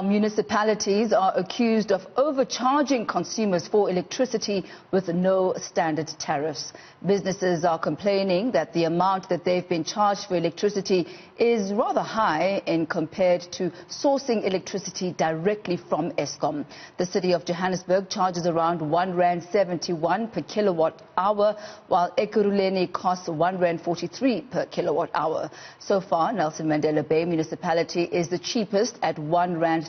Municipalities are accused of overcharging consumers for electricity with no standard tariffs. Businesses are complaining that the amount that they've been charged for electricity is rather high compared to sourcing electricity directly from Eskom. The city of Johannesburg charges around R1.71 per kilowatt hour, while Ekurhuleni costs R1.43 per kilowatt hour. So far, Nelson Mandela Bay Municipality is the cheapest at R1.03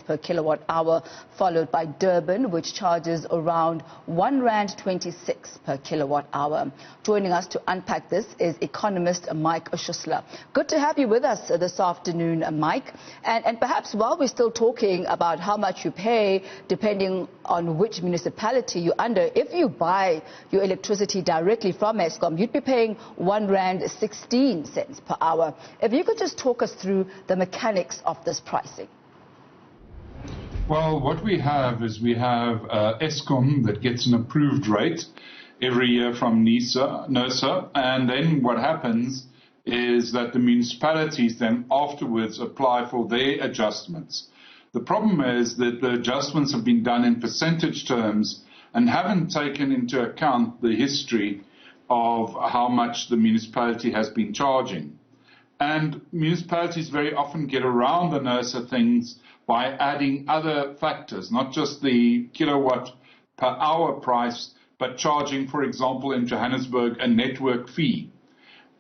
per kilowatt hour, followed by Durban, which charges around R1.26 per kilowatt hour. Joining us to unpack this is Economist Mike Schussler. Good to have you with us this afternoon, Mike. And perhaps while we're still talking about how much you pay, depending on which municipality you're under, if you buy your electricity directly from Eskom, you'd be paying R1.16 per hour. If you could just talk us through the mechanics of this pricing. Well, what we have is Eskom that gets an approved rate every year from NERSA, and then what happens is that the municipalities then afterwards apply for their adjustments. The problem is that the adjustments have been done in percentage terms and haven't taken into account the history of how much the municipality has been charging. And municipalities very often get around the NERSA things by adding other factors, not just the kilowatt per hour price, but charging, for example, in Johannesburg, a network fee.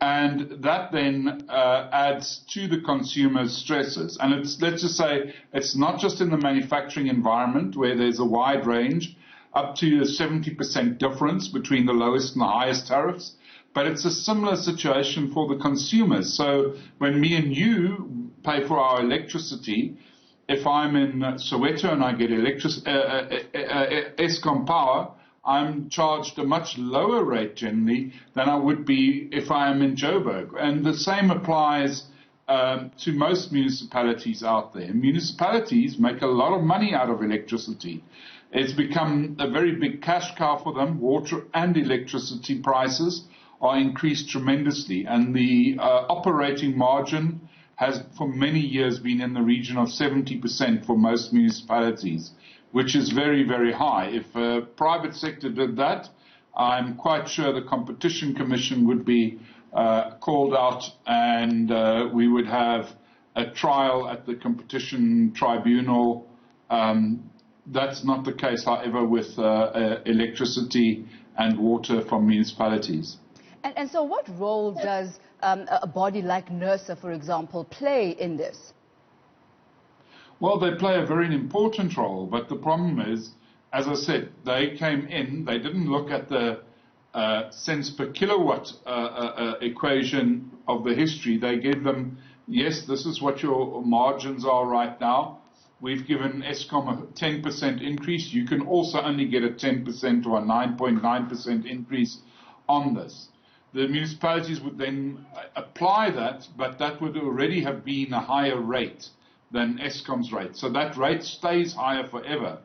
And that then adds to the consumer's stresses. And let's just say it's not just in the manufacturing environment where there's a wide range, up to a 70% difference between the lowest and the highest tariffs, but it's a similar situation for the consumers. So when me and you pay for our electricity, if I'm in Soweto and I get Eskom power, I'm charged a much lower rate generally than I would be if I am in Joburg. And the same applies to most municipalities out there. Municipalities make a lot of money out of electricity. It's become a very big cash cow for them. Water and electricity prices are increased tremendously, and the operating margin has for many years been in the region of 70% for most municipalities, which is very, very high. If a private sector did that, I'm quite sure the Competition Commission would be called out, and we would have a trial at the Competition Tribunal. That's not the case, however, with electricity and water from municipalities. And so what role does a body like NERSA, for example, play in this? Well, they play a very important role, but the problem is, as I said, they came in, they didn't look at the cents per kilowatt equation of the history. They gave them, yes, this is what your margins are right now. We've given Eskom a 10% increase. You can also only get a 10% or a 9.9% increase on this. The municipalities would then apply that, but that would already have been a higher rate than Eskom's rate. So that rate stays higher forever.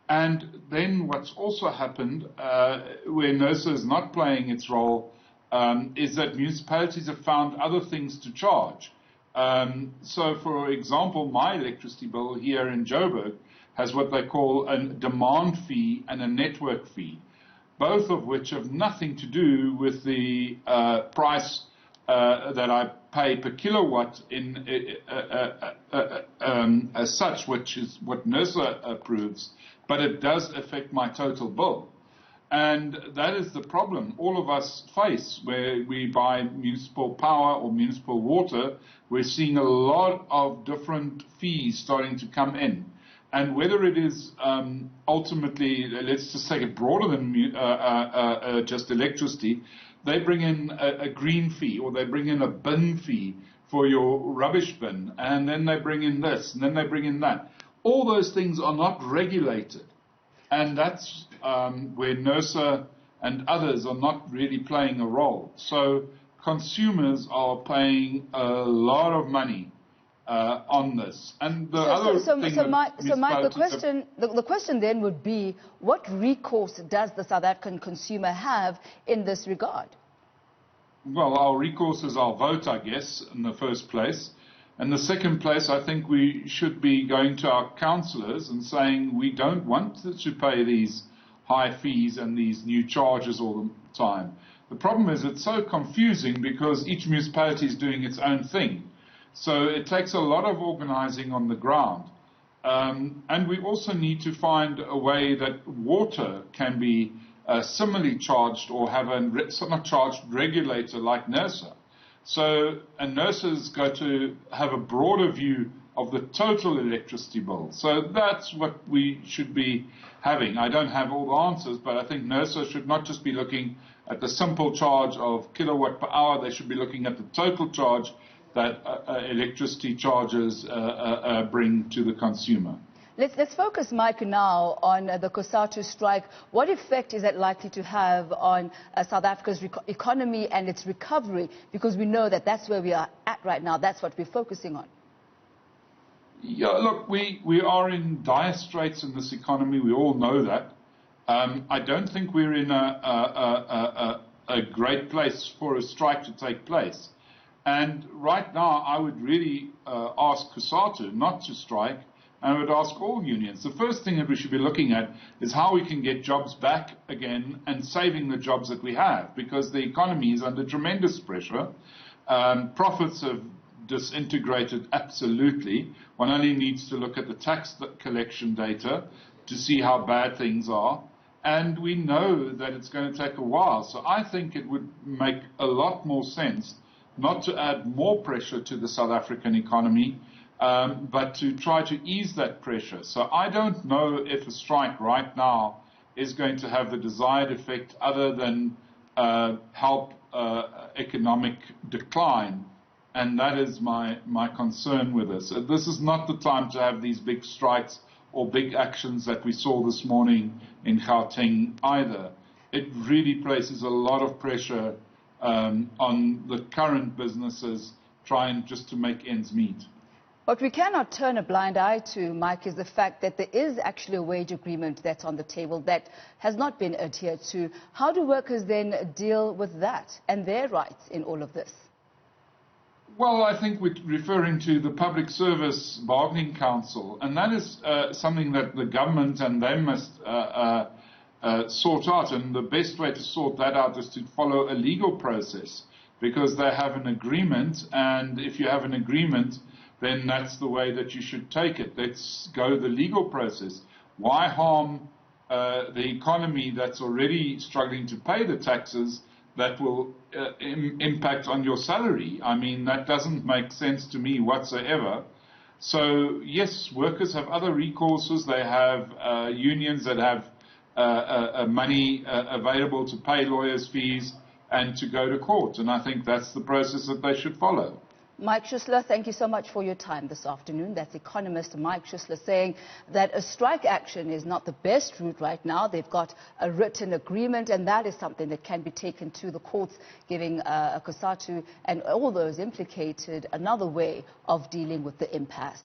And then what's also happened, where NERSA is not playing its role, is that municipalities have found other things to charge. So, for example, my electricity bill here in Joburg has what they call a demand fee and a network fee, both of which have nothing to do with the price that I pay per kilowatt as such, which is what NERSA approves, but it does affect my total bill. And that is the problem all of us face where we buy municipal power or municipal water. We're seeing a lot of different fees starting to come in. And whether it is ultimately, let's just take it broader than just electricity, they bring in a green fee, or they bring in a bin fee for your rubbish bin, and then they bring in this, and then they bring in that. All those things are not regulated. And that's where NERSA and others are not really playing a role. So consumers are paying a lot of money on this. And Mike, the question then would be, what recourse does the South African consumer have in this regard? Well, our recourse is our vote, I guess, in the first place. In the second place, I think we should be going to our councillors and saying we don't want to pay these high fees and these new charges all the time. The problem is it's so confusing because each municipality is doing its own thing. So it takes a lot of organising on the ground. And we also need to find a way that water can be similarly charged or have a not charged regulator like NERSA. So a NERSA has got to have a broader view of the total electricity bill. So that's what we should be having. I don't have all the answers, but I think NERSA should not just be looking at the simple charge of kilowatt per hour. They should be looking at the total charge that electricity charges bring to the consumer. Let's focus, Mike, now on the Cosatu strike. What effect is that likely to have on South Africa's economy and its recovery? Because we know that that's where we are at right now. That's what we're focusing on. Yeah, look, we are in dire straits in this economy. We all know that. I don't think we're in a great place for a strike to take place. And right now, I would really ask Cosatu not to strike, and I would ask all unions. The first thing that we should be looking at is how we can get jobs back again and saving the jobs that we have, because the economy is under tremendous pressure. Profits have disintegrated absolutely. One only needs to look at the tax collection data to see how bad things are. And we know that it's going to take a while. So I think it would make a lot more sense not to add more pressure to the South African economy, but to try to ease that pressure. So I don't know if a strike right now is going to have the desired effect other than help economic decline. And that is my concern with this. This is not the time to have these big strikes or big actions that we saw this morning in Gauteng either. It really places a lot of pressure on the current businesses trying just to make ends meet. What we cannot turn a blind eye to, Mike, is the fact that there is actually a wage agreement that's on the table that has not been adhered to. How do workers then deal with that and their rights in all of this? Well, I think we're referring to the Public Service Bargaining Council, and that is something that the government and they must sort out, and the best way to sort that out is to follow a legal process, because they have an agreement, and if you have an agreement, then that's the way that you should take it. Let's go the legal process. Why harm the economy that's already struggling to pay the taxes that will impact on your salary? I mean, that doesn't make sense to me whatsoever. So, yes, workers have other recourses. They have unions that have money available to pay lawyers' fees and to go to court. And I think that's the process that they should follow. Mike Schussler, thank you so much for your time this afternoon. That's economist Mike Schussler saying that a strike action is not the best route right now. They've got a written agreement, and that is something that can be taken to the courts, giving Cosatu and all those implicated another way of dealing with the impasse.